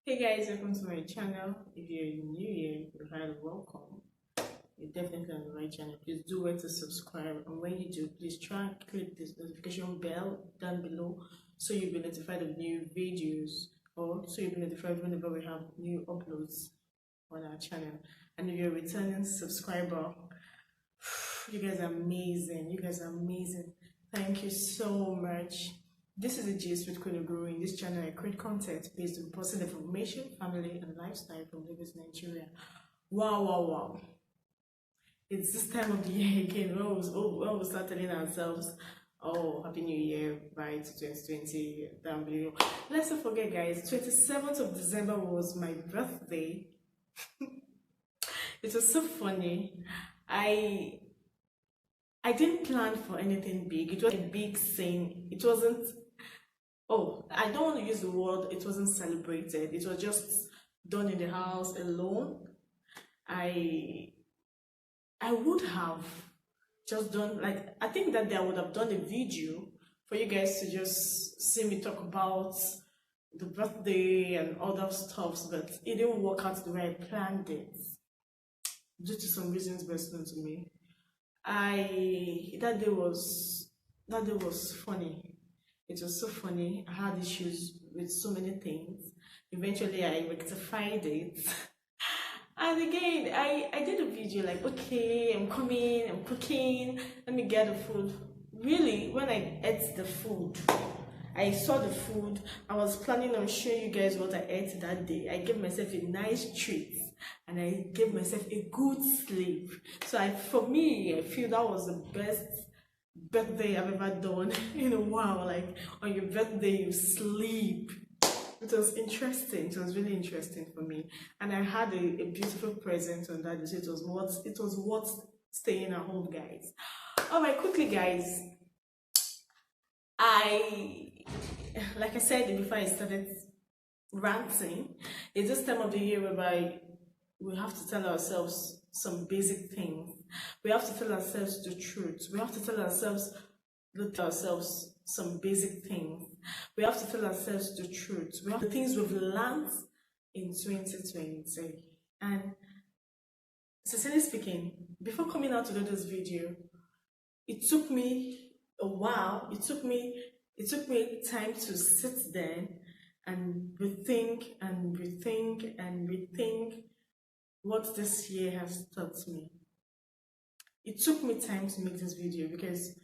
Hey guys, welcome to my channel. If you're new here, you're highly welcome. You're definitely on the right channel. Please do wait to subscribe, and when you do, please try and click this notification bell down below so you'll be notified of new videos, or so you'll be notified whenever we have new uploads on our channel. And if you're a returning subscriber, you guys are amazing. You guys are amazing. Thank you so much. This is a gist with Queen Guru. In this channel, I create content based on personal information, family, and lifestyle from Lagos, Nigeria. Wow, wow, wow. It's this time of the year again when we start telling ourselves, oh, Happy New Year, by 2020, down below. Let's not forget, guys, 27th of December was my birthday. It was so funny. I I didn't plan for anything big. It was a big thing. It wasn't, oh, I don't want to use the word, it wasn't celebrated. It was just done in the house alone. I I would have just done, like, I think that day I would have done a video for you guys to just see me talk about the birthday and other stuffs, but it didn't work out the way I planned it due to some reasons best known to me. I that day was funny. It was so funny. I had issues with so many things. Eventually, I rectified it. And again, I did a video like, okay, I'm coming, I'm cooking, let me get the food. Really, when I ate the food, I saw the food, I was planning on showing you guys what I ate that day. I gave myself a nice treat and I gave myself a good sleep. So for me, I feel that was the best birthday I've ever done in a while. Like, on your birthday, you sleep. It was interesting. It was really interesting for me, and I had a beautiful present on that day. So it was worth staying at home, guys. All right, quickly, guys. I like I said before I started ranting. It's this time of the year whereby we have to tell ourselves some basic things. We have to tell ourselves the truth. We have to tell ourselves some basic things. We have to tell ourselves the truth. We have the things we've learned in 2020. And sincerely speaking, before coming out to do this video, it took me a while. It took me time to sit there and rethink what this year has taught me. It took me time to make this video because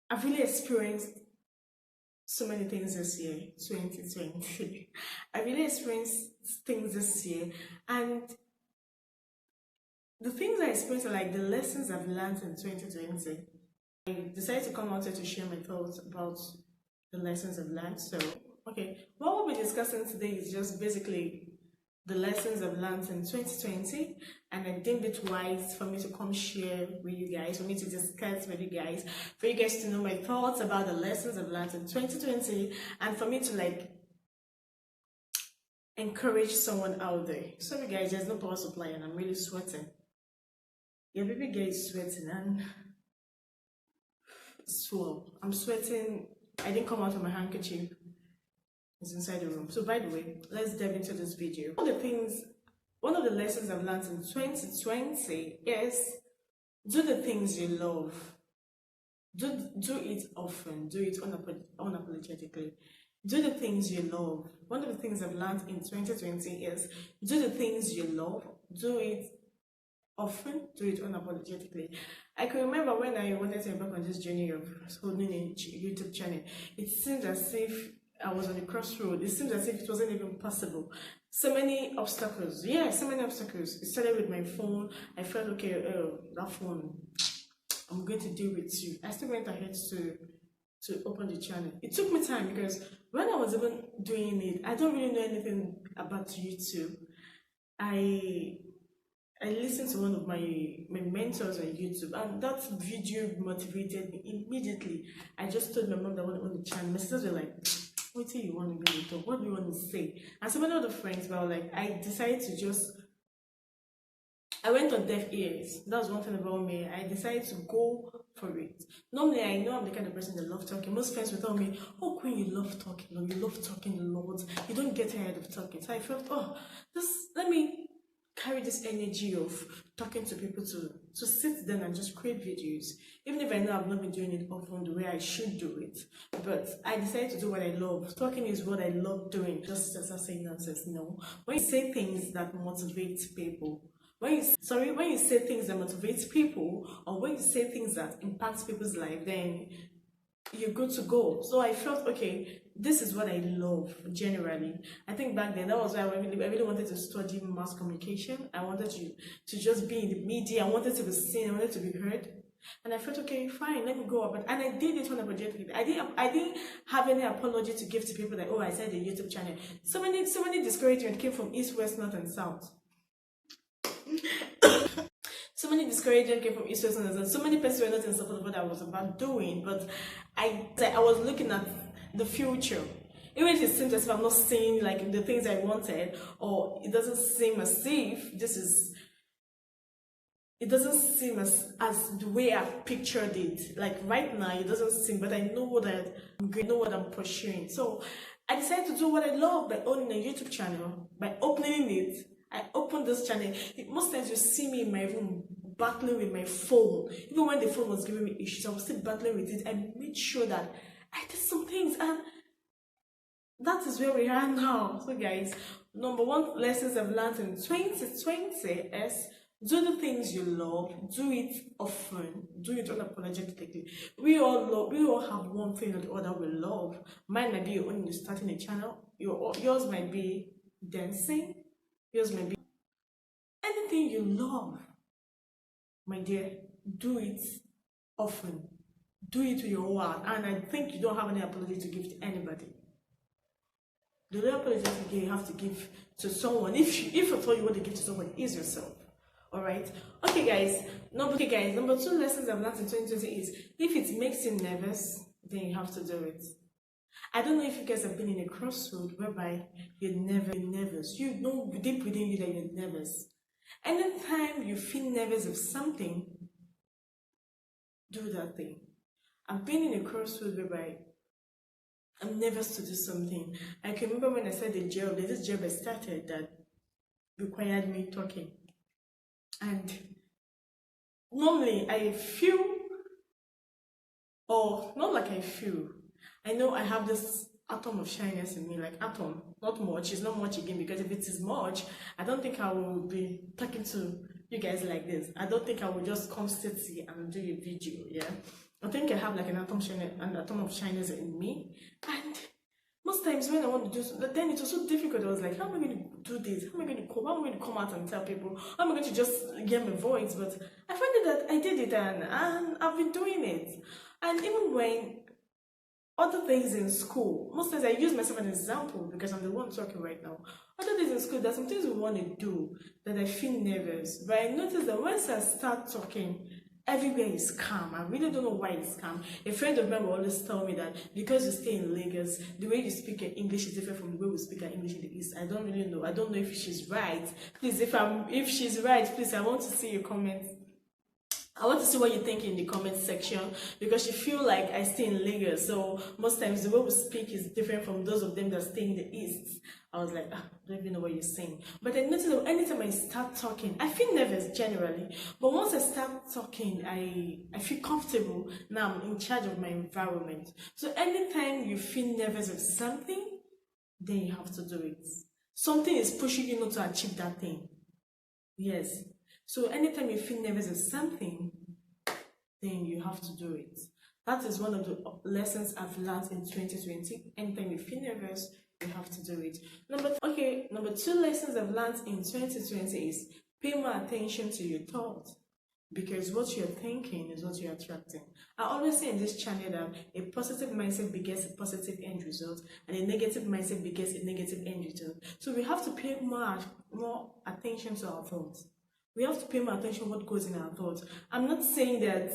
I've really experienced so many things this year, 2020. I really experienced things this year, and the things I experienced are like the lessons I've learned in 2020. I decided to come out here to share my thoughts about the lessons I've learned. So, okay, what we'll be discussing today is just basically the lessons I've learned in 2020, and I deemed it wise for me to come share with you guys, for me to discuss with you guys, for you guys to know my thoughts about the lessons I've learned in 2020, and for me to like encourage someone out there. Sorry guys, there's no power supply and I'm really sweating. Yeah, baby girl is sweating and swell. I'm sweating. I didn't come out with my handkerchief. It's inside the room. So by the way, let's dive into this video. One of the lessons I've learned in 2020 is do the things you love. Do it often. Do it unapologetically. Do the things you love. One of the things I've learned in 2020 is do the things you love. Do it often. Do it unapologetically. I can remember when I wanted to embark on this journey of holding a YouTube channel, it seemed as if I was on a crossroad. It seemed as if it wasn't even possible. So many obstacles. Yeah, so many obstacles. It started with my phone. I felt, okay, that phone, I'm going to deal with you. I still went ahead to open the channel. It took me time because when I was even doing it, I don't really know anything about YouTube. I listened to one of my mentors on YouTube, and that video motivated me immediately. I just told my mom that I want to own the channel. My sisters were like, what do you want to really talk? What do you want to say? And so many other friends were like, I decided to I went on deaf ears. That's one thing about me. I decided to go for it. Normally, I know I'm the kind of person that love talking. Most friends will tell me, "Oh, Queen, you love talking, or you love talking a lot. You don't get tired of talking." So I felt, oh, just let me carry this energy of talking to people to sit down and just create videos. Even if I know I've not been doing it often the way I should do it, but I decided to do what I love. Talking is what I love doing. Just as I say nonsense, no. When you say things that motivate people, when you say things that motivate people, or when you say things that impact people's life, then you're good to go. So I felt, okay, this is what I love generally. I think back then that was why I really wanted to study mass communication. I wanted to just be in the media. I wanted to be seen. I wanted to be heard. And I felt, okay, fine, let me go up. And I did it unapologetically. I didn't have any apology to give to people that, oh, I said the YouTube channel. So many discouragement came from east, west, north, and south. So many discouragement came from east, west, north, and south. So many persons were not in support of what I was about doing. But I was looking at the future. Even if it seems as if I'm not seeing like the things I wanted, or it doesn't seem as if it doesn't seem as the way I've pictured it. Like right now, it doesn't seem, but I know what I'm pursuing. So I decided to do what I love by owning a YouTube channel, by opening it. I opened this channel. Most times you see me in my room battling with my phone. Even when the phone was giving me issues, I was still battling with it. I made sure that I did some things, and that is where we are now. So guys, number one lessons I've learned in 2020 is do the things you love, do it often, do it unapologetically. We all have one thing or the other we love. Mine might be only starting a channel, yours might be dancing, yours might be anything you love. My dear, do it often, do it to your whole heart, and I think you don't have any apology to give to anybody. The real apology you have to give to someone, if at all you want to give to someone, is yourself. Alright? Okay guys, number two lessons I've learned in 2020 is, if it makes you nervous, then you have to do it. I don't know if you guys have been in a crossroad whereby you're nervous. You know deep within you that you're nervous. Anytime you feel nervous of something, do that thing. I've been in a crossroad whereby I'm nervous to do something. I can remember when I started the job, there's this job I started that required me talking. And normally I feel, or not like I feel, I know I have this atom of shyness in me, like atom, not much, it's not much again, because if it is much, I don't think I will be talking to you guys like this. I don't think I will just come sit here and do a video, yeah. I think I have like an atom of shyness in me, and most times when I want to do something, then it was so difficult. I was like, how am I going to do this? How am I going to come out and tell people? How am I going to just get my voice? But I found it that I did it, and I've been doing it. And even when other things in school, most times I use myself as an example because I'm the one talking right now. Other things in school, there's some things we want to do that I feel nervous. But I notice that once I start talking, everywhere is calm. I really don't know why it's calm. A friend of mine will always tell me that because you stay in Lagos, the way you speak your English is different from the way we speak our English in the East. I don't really know. I don't know if she's right. Please, if she's right, please, I want to see your comments. I want to see what you think in the comment section, because you feel like I stay in Lagos, so most times the way we speak is different from those of them that stay in the East. I was like, I don't even know what you're saying. But I noticed that anytime I start talking, I feel nervous generally. But once I start talking, I feel comfortable. Now I'm in charge of my environment. So anytime you feel nervous of something, then you have to do it. Something is pushing you not to achieve that thing. Yes. So anytime you feel nervous of something, then you have to do it. That is one of the lessons I've learned in 2020. Anytime you feel nervous, you have to do it. Number two lessons I've learned in 2020 is pay more attention to your thoughts, because what you're thinking is what you're attracting. I always say in this channel that a positive mindset begets a positive end result, and a negative mindset begets a negative end result. So we have to pay more attention to our thoughts. We have to pay more attention to what goes in our thoughts. I'm not saying that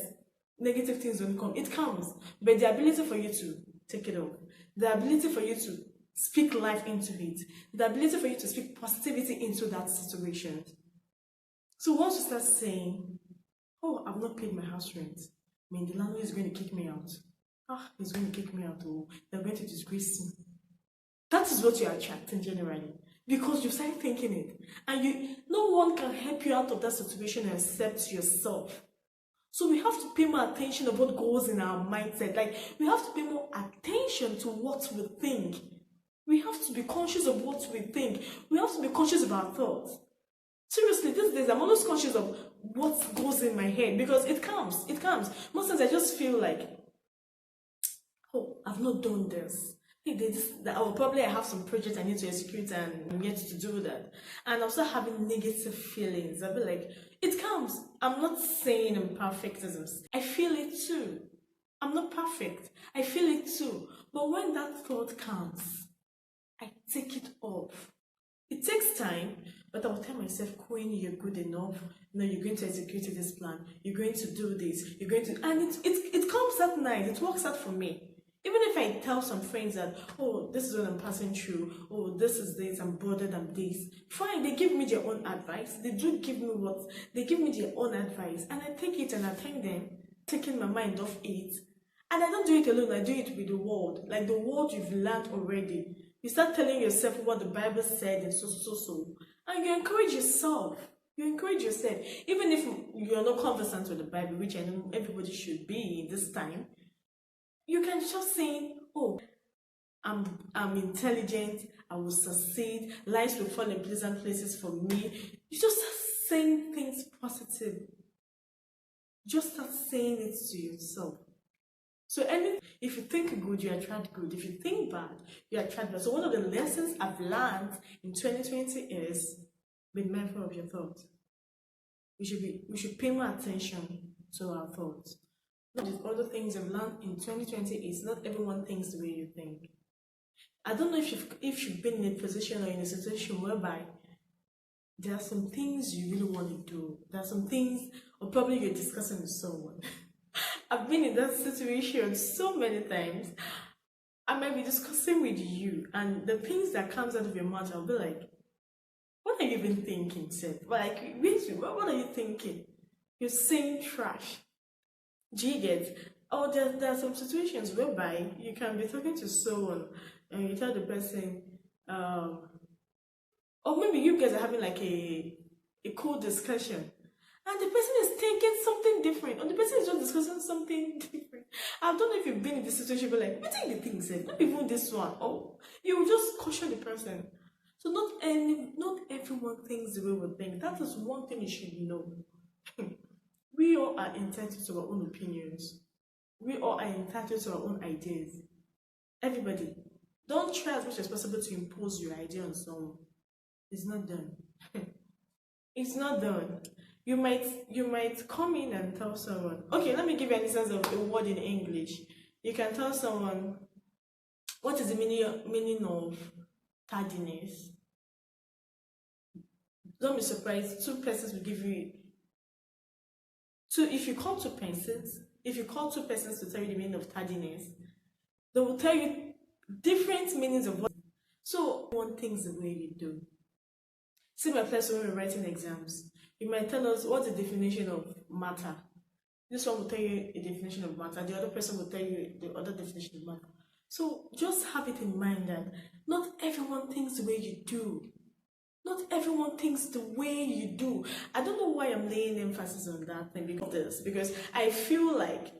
negative things don't come. It comes. But the ability for you to take it off, the ability for you to speak life into it, the ability for you to speak positivity into that situation. So once you start saying, oh, I've not paid my house rent, I mean, the landlord is going to kick me out. Ah, he's going to kick me out. Oh, they're going to disgrace me. That is what you're attracting generally. Because you start thinking it. And no one can help you out of that situation except yourself. So we have to pay more attention to what goes in our mindset. Like, we have to pay more attention to what we think. We have to be conscious of what we think. We have to be conscious of our thoughts. Seriously, these days I'm always conscious of what goes in my head because it comes. It comes. Most times I just feel like, oh, I've not done this. Hey, I will probably have some projects I need to execute and I'm yet to do that. And I'm still having negative feelings. I'll be like, it comes. I'm not saying I'm perfect. I feel it too. I'm not perfect. I feel it too. But when that thought comes, I take it off. It takes time, but I will tell myself, Queen, you're good enough. No, you're going to execute this plan. You're going to do this. You're going to, and it comes at night. It works out for me. Even if I tell some friends that, oh, this is what I'm passing through, oh, this is this, I'm bothered, I'm this, fine, they give me their own advice. They do give me they give me their own advice, and I take it and I thank them, taking my mind off it. And I don't do it alone, I do it with the word. Like the word you've learned already. You start telling yourself what the Bible said and so. And you encourage yourself. You encourage yourself. Even if you're not conversant with the Bible, which I know everybody should be this time, you can just say, oh, I'm intelligent, I will succeed, life will fall in pleasant places for me. You just start saying things positive. Just start saying it to yourself. So if you think good, you attract good. If you think bad, you attract bad. So one of the lessons I've learned in 2020 is be mindful of your thoughts. We should pay more attention to our thoughts. One of the other things I've learned in 2020 is not everyone thinks the way you think. I don't know if you've been in a position or in a situation whereby there are some things you really want to do. There are some things, or probably you're discussing with someone. I've been in that situation so many times. I might be discussing with you, and the things that comes out of your mouth, I'll be like, what are you even thinking, Seth? Like, what are you thinking? You're saying trash. Do you get? Oh, there are some situations whereby you can be talking to someone and you tell the person, or maybe you guys are having like a cool discussion and the person is thinking something different, or the person is just discussing something different. I don't know if you've been in this situation, but like, what do you think, said? Not even this one. Oh, you will just caution the person. So not everyone thinks the way we think. That is one thing you should know. We all are entitled to our own opinions. We all are entitled to our own ideas. Everybody. Don't try as much as possible to impose your idea on someone. It's not done. It's not done. You might come in and tell someone, okay, let me give you an instance of a word in English. You can tell someone, what is the meaning of tardiness? Don't be surprised, two persons will give you. So if you call two persons to tell you the meaning of tardiness, they will tell you different meanings of what. So one thing's the way you do. See my class when we're writing exams. You might tell us what's the definition of matter. This one will tell you a definition of matter. The other person will tell you the other definition of matter. So just have it in mind that not everyone thinks the way you do. Not everyone thinks the way you do. I don't know why I'm laying emphasis on that thing because I feel like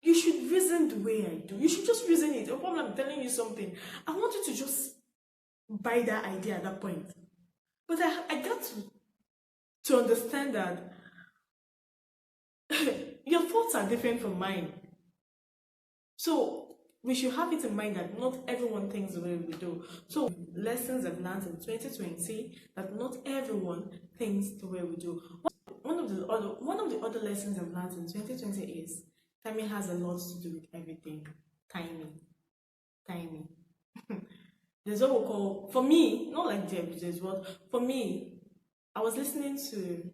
you should reason the way I do. You should just reason it. Or I'm telling you something, I want you to just buy that idea at that point. But I got to understand that your thoughts are different from mine. So we should have it in mind that not everyone thinks the way we do. So lessons I've learned in 2020 that not everyone thinks the way we do. One of the other lessons I've learned in 2020 is timing has a lot to do with everything. Timing. There's what we call, for me, not like there's what, for me, I was listening to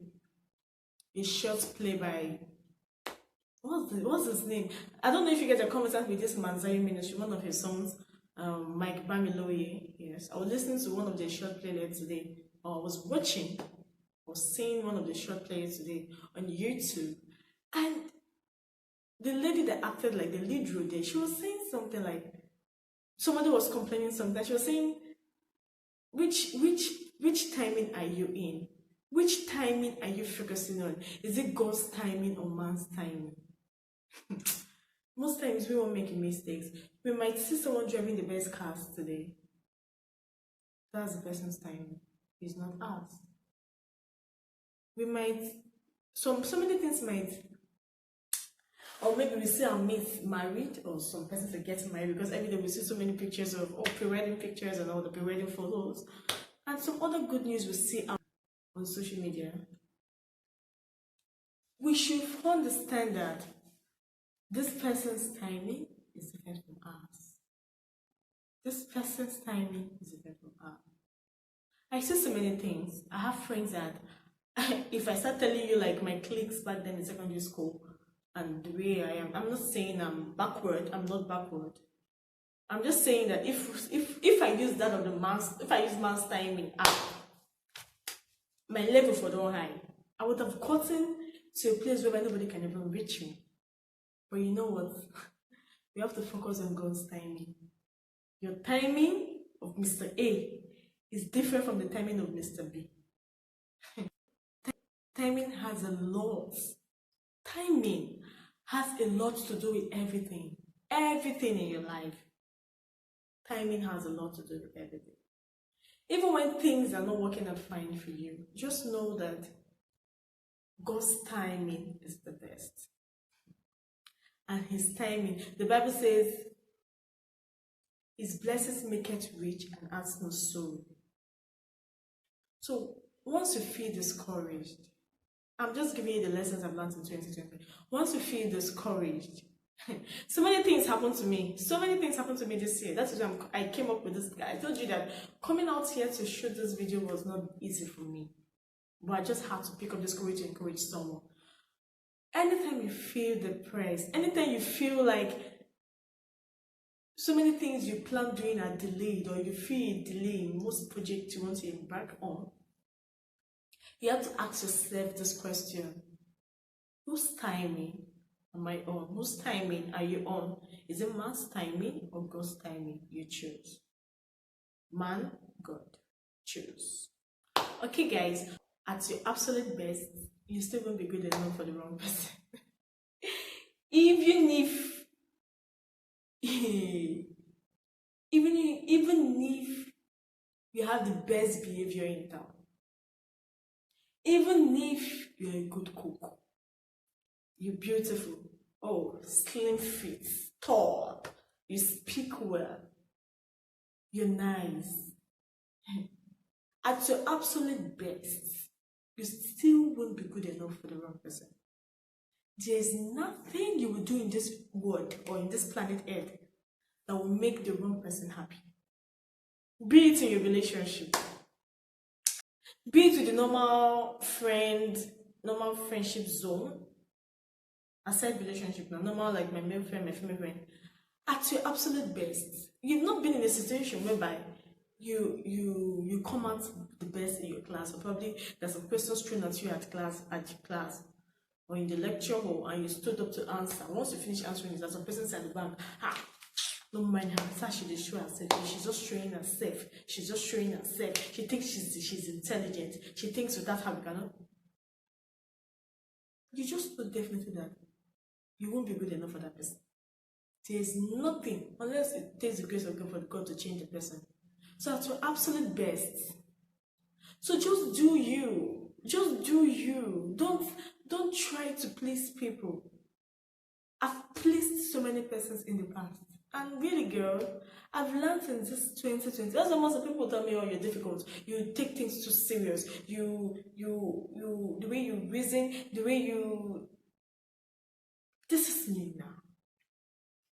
a short play by, what's his name? I don't know if you guys are conversant with this Manzai Ministry, one of his songs, Mike Bamiloye. Yes, I was listening to one of the short plays today, or I was seeing one of the short plays today on YouTube, and the lady that acted like the lead role there, she was saying something like, somebody was complaining something. She was saying, which timing are you in? Which timing are you focusing on? Is it God's timing or man's timing? Most times we won't make mistakes. We might see someone driving the best cars today. That's the person's timing. It's not ours. We might, so many things might, or maybe we see our mates married, or some persons are getting married, because every day we see so many pictures of pre-wedding pictures and all the pre-wedding photos, and some other good news we see on social media. We should understand that this person's timing is different from ours. This person's timing is different from ours. I see so many things. I have friends that if I start telling you like my cliques back then in secondary school and the way I am, I'm not saying I'm backward. I'm not backward. I'm just saying that if I use that on the man's, if I use man's timing up, my level for the high, I would have gotten to a place where nobody can even reach me. But you know what? We have to focus on God's timing. Your timing of Mr. A is different from the timing of Mr. B. Timing has a lot. Timing has a lot to do with everything. Everything in your life. Timing has a lot to do with everything. Even when things are not working out fine for you, just know that God's timing is the best. And his timing, the Bible says, his blessings make it rich and adds no sorrow. So once you feel discouraged, I'm just giving you the lessons I've learned in 2020. Once you feel discouraged, so many things happened to me. So many things happened to me this year. That's why I came up with this. I told you that coming out here to shoot this video was not easy for me. But I just had to pick up this courage to encourage someone. Anytime you feel depressed, anytime you feel like so many things you plan doing are delayed, or you feel delayed in most projects you want to embark on, you have to ask yourself this question: whose timing am I on? Whose timing are you on? Is it man's timing or God's timing? You choose. Man, God, choose. Okay, guys, at your absolute best, you still won't be good enough for the wrong person. Even if you have the best behavior in town, even if you're a good cook, you're beautiful, oh, slim fit, tall, you speak well, you're nice, at your absolute best, you still won't be good enough for the wrong person. There's nothing you will do in this world or in this planet Earth that will make the wrong person happy. Be it in your relationship, be it with the normal friendship zone, aside relationship now, normal like my male friend, my female friend, at your absolute best. You've not been in a situation whereby you come out the best in your class, or probably there's some questions thrown at you at class or in the lecture hall, and you stood up to answer. Once you finish answering, there's some person at the back, don't mind her, she just show herself. She's just showing herself. She's just showing herself. She thinks she's intelligent. She thinks without her we cannot. You just know definitely that you won't be good enough for that person. There's nothing, unless it takes the grace of God for God to change the person. So at your absolute best. So just do you. Just do you. Don't try to please people. I've pleased so many persons in the past. And really, girl, I've learned in this 2020. That's why most of people tell me, oh, you're difficult. You take things too serious. The way you reason, the way you... This is me now.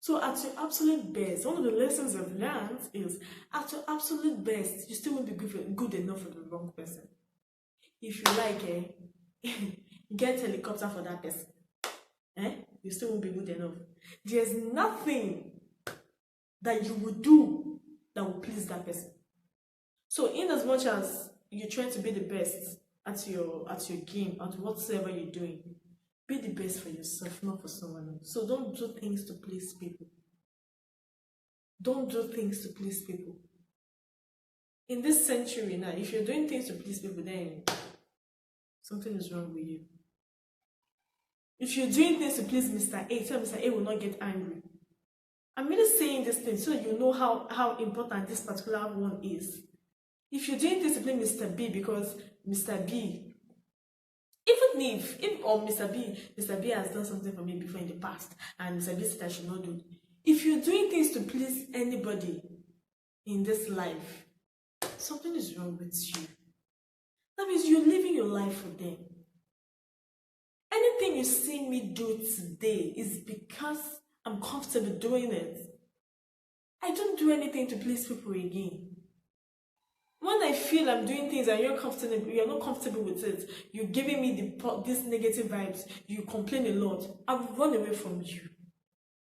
So at your absolute best, one of the lessons I've learned is, at your absolute best, you still won't be good enough for the wrong person. If you like, get a helicopter for that person. You still won't be good enough. There's nothing that you will do that will please that person. So in as much as you try to be the best at your game, at whatsoever you're doing, Be the best for yourself, not for someone else. So don't do things to please people. Don't do things to please people. In this century now, if you're doing things to please people, then something is wrong with you. If you're doing things to please Mr. A, so Mr. A will not get angry. I'm really saying this thing so you know how important this particular one is. If you're doing things to please Mr. B because Mr. B, even if or Mr. B has done something for me before in the past, and Mr. B said I should not do it. If you're doing things to please anybody in this life, something is wrong with you. That means you're living your life for them. Anything you see me do today is because I'm comfortable doing it. I don't do anything to please people again. When I feel I'm doing things and you're not comfortable with it, you're giving me these negative vibes, you complain a lot, I will run away from you.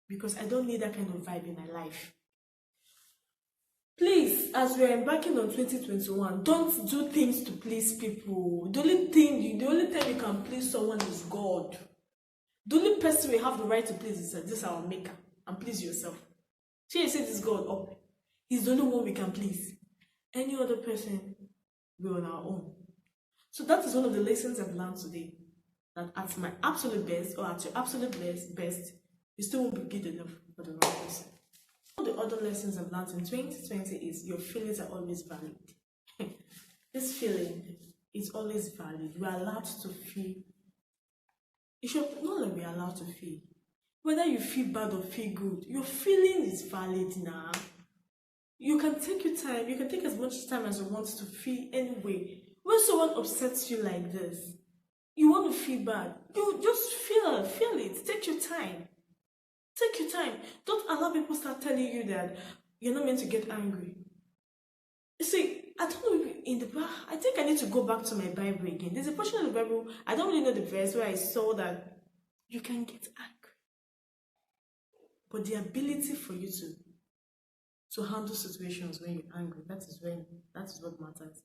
Because I don't need that kind of vibe in my life. Please, as we're embarking on 2021, don't do things to please people. The only time you can please someone is God. The only person we have the right to please is this our maker. And please yourself. So you say this God up. He's the only one we can please. Any other person, we're on our own. So that is one of the lessons I've learned today. That at my absolute best, or at your absolute best, you still won't be good enough for the wrong person. One of the other lessons I've learned in 2020 is your feelings are always valid. This feeling is always valid. We are allowed to feel. You should not only be allowed to feel. Whether you feel bad or feel good, your feeling is valid now. You can take your time. You can take as much time as you want to feel anyway. When someone upsets you like this, you want to feel bad. You just feel it. Take your time. Take your time. Don't allow people start telling you that you're not meant to get angry. You see, I don't know I think I need to go back to my Bible again. There's a portion of the Bible, I don't really know the verse where I saw that you can get angry. But the ability for you to handle situations when you're angry, that is what matters.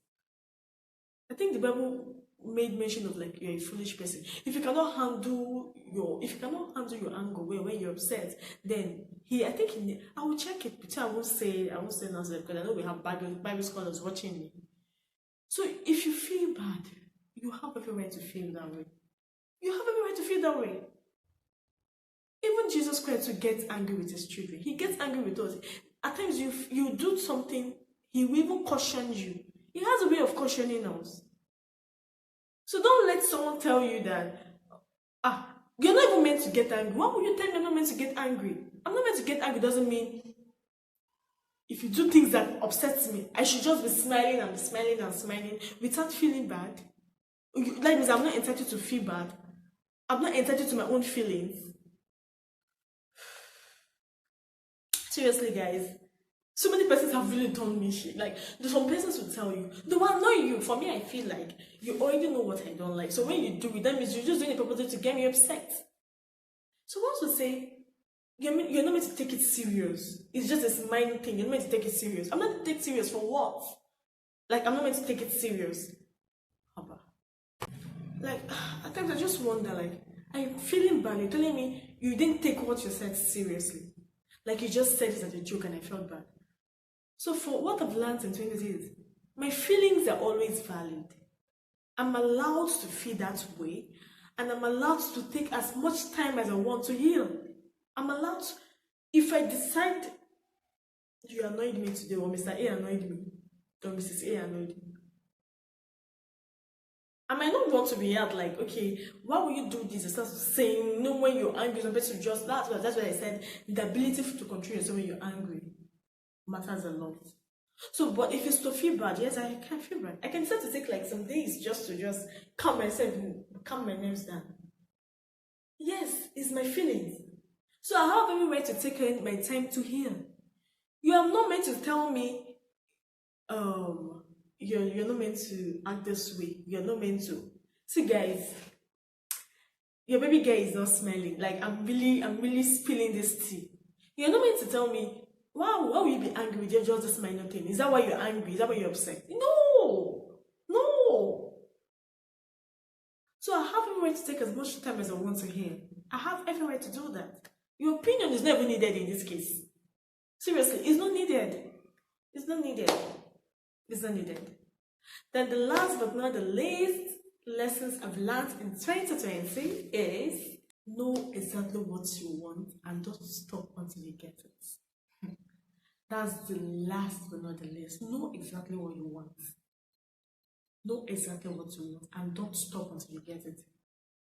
I think the Bible made mention of like you're a foolish person. If you cannot handle your anger when you're upset, then I will check it, but I won't say nothing because I know we have Bible scholars watching me. So if you feel bad, you have every right to feel that way. You have every right to feel that way. Even Jesus Christ will get angry with his children. He gets angry with us. At times you do something, he will even caution you. He has a way of cautioning us. So don't let someone tell you that, you're not even meant to get angry. Why would you tell me I'm not meant to get angry? I'm not meant to get angry doesn't mean if you do things that upsets me, I should just be smiling and smiling without feeling bad. That means I'm not entitled to feel bad. I'm not entitled to my own feelings. Seriously, guys. So many persons have really done me shit. Like, some persons will tell you, they will annoy you. For me, I feel like you already know what I don't like. So when you do it, that means you're just doing it purposely to get me upset. So once we say, you're not meant to take it serious. It's just a minor thing. You're not meant to take it serious. I'm not meant to take it serious for what? Like, I'm not meant to take it serious. Like, at times I just wonder, like, I'm feeling bad. You're telling me you didn't take what you said seriously. Like, you just said it as a joke and I felt bad. So for what I've learned in 20 years, my feelings are always valid. I'm allowed to feel that way, and I'm allowed to take as much time as I want to heal. I'm allowed to, if I decide you annoyed me today, or Mr. A annoyed me, or Mrs. A annoyed me, I might not want to react like, okay, why will you do this? I start saying, no, when you're angry, you're supposed to just, that's what I said, the ability to control yourself when you're angry matters a lot. So, but if it's to feel bad, yes, I can feel bad. I can start to take like some days just to calm myself, calm my nerves down. Yes, it's my feelings. So I have every right to take my time to heal. You are not meant to tell me, you're not meant to act this way. You're not meant to. See, guys, your baby girl is not smiling. Like, I'm really spilling this tea. You're not meant to tell me, wow, why will you be angry with just this minor thing? Is that why you're angry? Is that why you're upset? No. So I have every right to take as much time as I want to hear. I have every right to do that. Your opinion is never needed in this case. Seriously, it's not needed. It's not needed. It's not needed. Then the last but not the least lessons I've learned in 2020 is know exactly what you want and don't stop until you get it. That's the last but not the least. Know exactly what you want. Know exactly what you want and don't stop until you get it.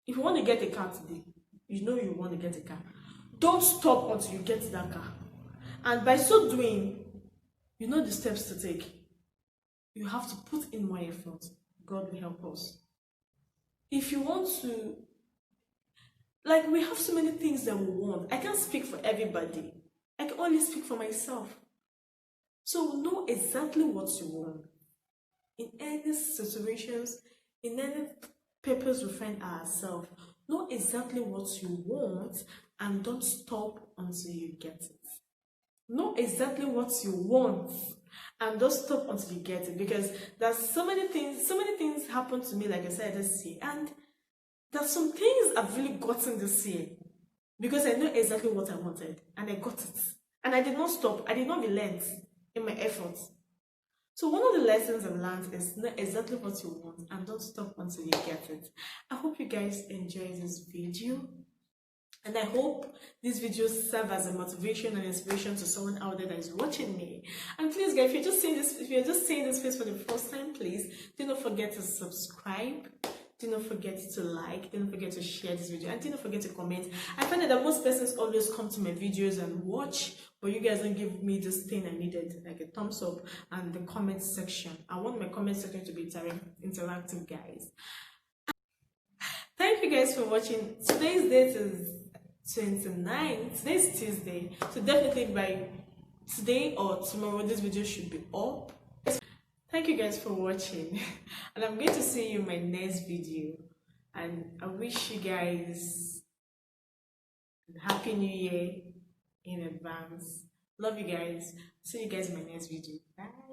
If you want to get a car today, you know you want to get a car. Don't stop until you get that car. And by so doing, you know the steps to take. You have to put in more effort. God will help us. If you want to, like, we have so many things that we want. I can't speak for everybody. I can only speak for myself. So know exactly what you want. In any situations, in any purpose we find ourselves, know exactly what you want and don't stop until you get it. Know exactly what you want and don't stop until you get it, because there's so many things happen to me, like I said, this year, and there's some things I've really gotten this year because I know exactly what I wanted and I got it, and I did not stop. I did not relent in my efforts. So one of the lessons I've learned is know exactly what you want and don't stop until you get it. I hope you guys enjoy this video. And I hope these videos serve as a motivation and inspiration to someone out there that is watching me. And please, guys, if you're just seeing this face for the first time, please do not forget to subscribe. Do not forget to like. Do not forget to share this video. And do not forget to comment. I find that most persons always come to my videos and watch, but you guys don't give me this thing I needed, like a thumbs up and the comment section. I want my comment section to be interactive, guys. Thank you guys for watching. Today's date is 29. Today's Tuesday, so definitely by today or tomorrow this video should be up. Thank you guys for watching, and I'm going to see you in my next video, and I wish you guys a happy new year in advance. Love you guys. See you guys in my next video. Bye.